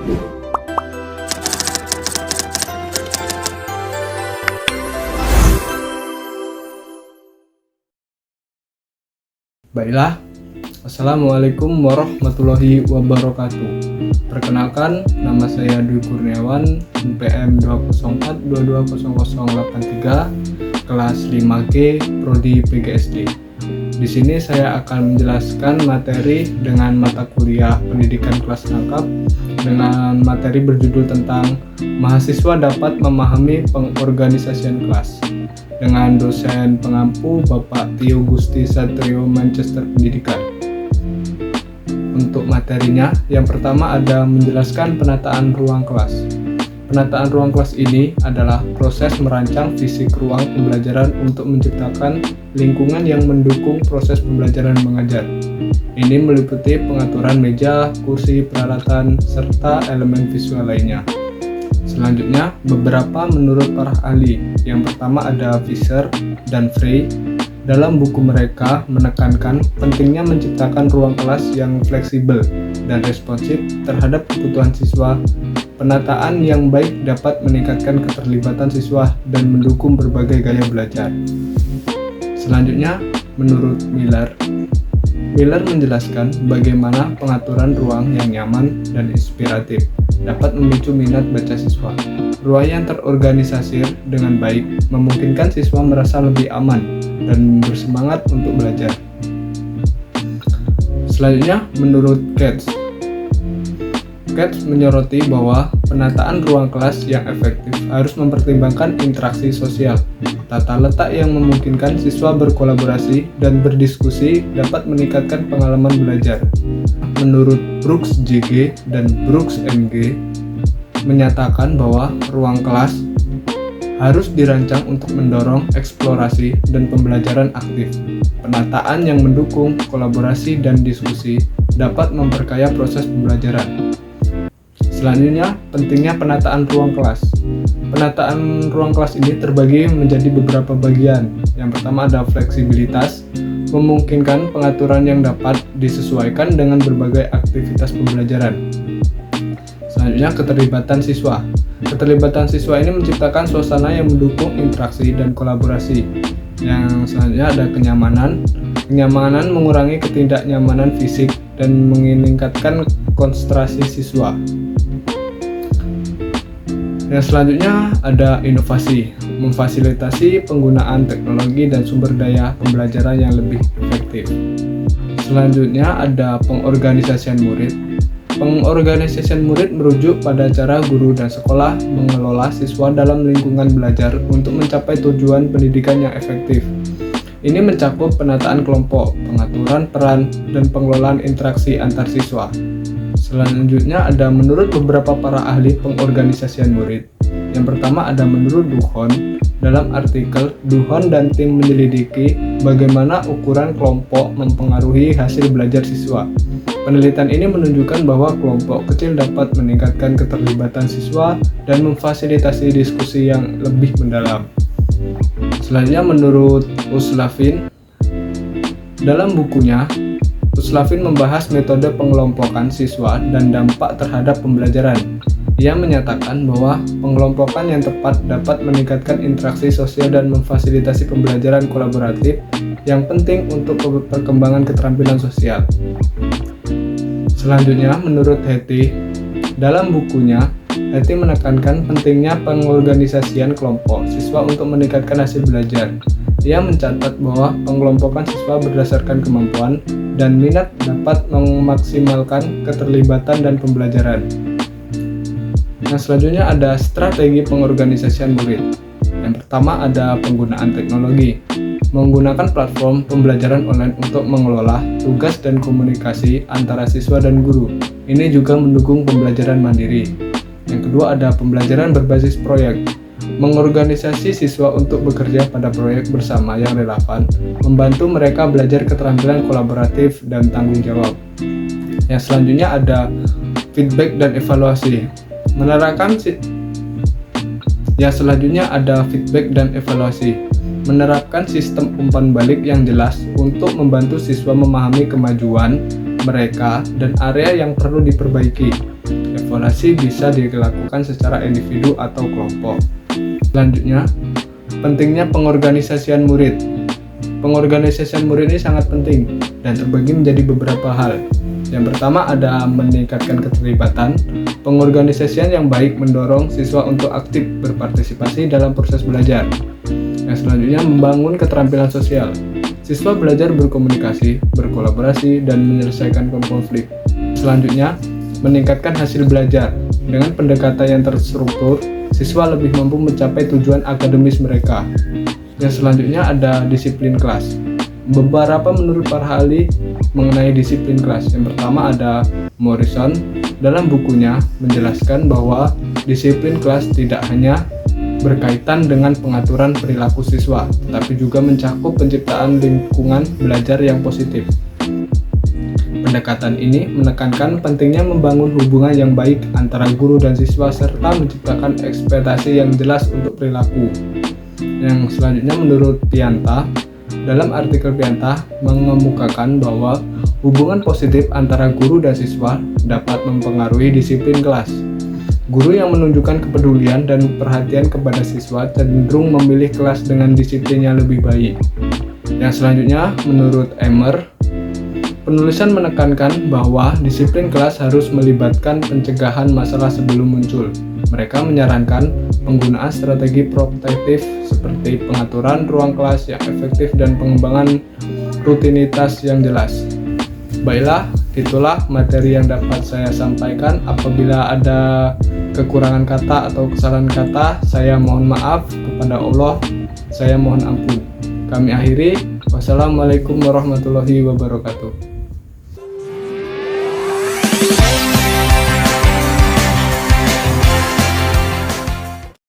Baiklah, Assalamualaikum warahmatullahi wabarakatuh. Perkenalkan, nama saya Dwi Kurniawan, NPM 204220083, kelas 5G, Prodi PGSD. Di sini saya akan menjelaskan materi dengan mata kuliah pendidikan kelas rangkap dengan materi berjudul tentang mahasiswa dapat memahami pengorganisasian kelas, dengan dosen pengampu Bapak Tio Gusti Satrio Manchester Pendidikan. Untuk materinya, yang pertama ada menjelaskan penataan ruang kelas. Penataan ruang kelas ini adalah proses merancang fisik ruang pembelajaran untuk menciptakan lingkungan yang mendukung proses pembelajaran mengajar. Ini meliputi pengaturan meja, kursi, peralatan, serta elemen visual lainnya. Selanjutnya, beberapa menurut para ahli. Yang pertama ada Fisher dan Frey. Dalam buku mereka menekankan pentingnya menciptakan ruang kelas yang fleksibel dan responsif terhadap kebutuhan siswa. Penataan yang baik dapat meningkatkan keterlibatan siswa dan mendukung berbagai gaya belajar. Selanjutnya, menurut Miller menjelaskan bagaimana pengaturan ruang yang nyaman dan inspiratif dapat memicu minat baca siswa. Ruang yang terorganisir dengan baik memungkinkan siswa merasa lebih aman dan bersemangat untuk belajar. Selanjutnya, menurut Katz menyoroti bahwa penataan ruang kelas yang efektif harus mempertimbangkan interaksi sosial. Tata letak yang memungkinkan siswa berkolaborasi dan berdiskusi dapat meningkatkan pengalaman belajar. Menurut Brooks JG dan Brooks MG menyatakan bahwa ruang kelas harus dirancang untuk mendorong eksplorasi dan pembelajaran aktif. Penataan yang mendukung kolaborasi dan diskusi dapat memperkaya proses pembelajaran. Selanjutnya, pentingnya penataan ruang kelas. Penataan ruang kelas ini terbagi menjadi beberapa bagian. Yang pertama ada fleksibilitas, memungkinkan pengaturan yang dapat disesuaikan dengan berbagai aktivitas pembelajaran. Selanjutnya, keterlibatan siswa. Keterlibatan siswa ini menciptakan suasana yang mendukung interaksi dan kolaborasi. Yang selanjutnya ada kenyamanan. Kenyamanan mengurangi ketidaknyamanan fisik dan meningkatkan konsentrasi siswa. Yang selanjutnya ada inovasi, memfasilitasi penggunaan teknologi dan sumber daya pembelajaran yang lebih efektif. Selanjutnya ada pengorganisasian murid. Pengorganisasian murid merujuk pada cara guru dan sekolah mengelola siswa dalam lingkungan belajar untuk mencapai tujuan pendidikan yang efektif. Ini mencakup penataan kelompok, pengaturan peran, dan pengelolaan interaksi antar siswa. Selanjutnya ada menurut beberapa para ahli pengorganisasian murid. Yang pertama ada menurut Duhon. Dalam artikel, Duhon dan tim menyelidiki bagaimana ukuran kelompok mempengaruhi hasil belajar siswa. Penelitian ini menunjukkan bahwa kelompok kecil dapat meningkatkan keterlibatan siswa dan memfasilitasi diskusi yang lebih mendalam. Selanjutnya menurut Uslavin, dalam bukunya Uslavin membahas metode pengelompokan siswa dan dampak terhadap pembelajaran. Ia menyatakan bahwa pengelompokan yang tepat dapat meningkatkan interaksi sosial dan memfasilitasi pembelajaran kolaboratif yang penting untuk perkembangan keterampilan sosial. Selanjutnya, menurut Hattie, dalam bukunya, Hattie menekankan pentingnya pengorganisasian kelompok siswa untuk meningkatkan hasil belajar. Ia mencatat bahwa pengelompokan siswa berdasarkan kemampuan dan minat dapat memaksimalkan keterlibatan dan pembelajaran. Nah, selanjutnya ada strategi pengorganisasian murid. Yang pertama ada penggunaan teknologi. Menggunakan platform pembelajaran online untuk mengelola tugas dan komunikasi antara siswa dan guru. Ini juga mendukung pembelajaran mandiri. Yang kedua ada pembelajaran berbasis proyek. Mengorganisasi siswa untuk bekerja pada proyek bersama yang relevan, membantu mereka belajar keterampilan kolaboratif dan tanggung jawab. Yang selanjutnya ada feedback dan evaluasi. Menerapkan sistem umpan balik yang jelas untuk membantu siswa memahami kemajuan mereka dan area yang perlu diperbaiki. evaluasi bisa dilakukan secara individu atau kelompok. Selanjutnya, pentingnya pengorganisasian murid. Pengorganisasian murid ini sangat penting dan terbagi menjadi beberapa hal. Yang pertama ada meningkatkan keterlibatan. Pengorganisasian yang baik mendorong siswa untuk aktif berpartisipasi dalam proses belajar. Yang selanjutnya membangun keterampilan sosial. Siswa belajar berkomunikasi, berkolaborasi, dan menyelesaikan konflik. Selanjutnya, meningkatkan hasil belajar. Dengan pendekatan yang terstruktur, siswa lebih mampu mencapai tujuan akademis mereka. Yang selanjutnya ada disiplin kelas. Beberapa menurut para ahli mengenai disiplin kelas. Yang pertama ada Morrison dalam bukunya menjelaskan bahwa disiplin kelas tidak hanya berkaitan dengan pengaturan perilaku siswa, tetapi juga mencakup penciptaan lingkungan belajar yang positif. Pendekatan ini menekankan pentingnya membangun hubungan yang baik antara guru dan siswa serta menciptakan ekspektasi yang jelas untuk perilaku. Yang selanjutnya menurut Pianta, dalam artikel Pianta mengemukakan bahwa hubungan positif antara guru dan siswa dapat mempengaruhi disiplin kelas. Guru yang menunjukkan kepedulian dan perhatian kepada siswa cenderung memilih kelas dengan disiplin yang lebih baik. Yang selanjutnya menurut Emer, penulisan menekankan bahwa disiplin kelas harus melibatkan pencegahan masalah sebelum muncul. Mereka menyarankan penggunaan strategi protektif seperti pengaturan ruang kelas yang efektif dan pengembangan rutinitas yang jelas. Baiklah, itulah materi yang dapat saya sampaikan. Apabila ada kekurangan kata atau kesalahan kata, saya mohon maaf kepada Allah, saya mohon ampun. Kami akhiri. Wassalamualaikum warahmatullahi wabarakatuh.